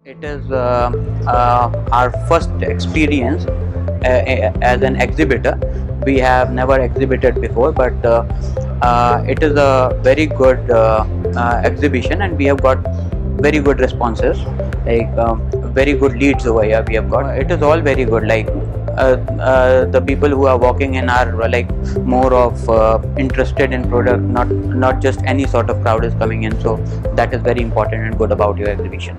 It is our first experience as an exhibitor. We have never exhibited before, but it is a very good exhibition, and we have got very good responses, like very good leads over here. We have got. It is all very good. Like the people who are walking in are like more of interested in product, not just any sort of crowd is coming in. So that is very important and good about your exhibition.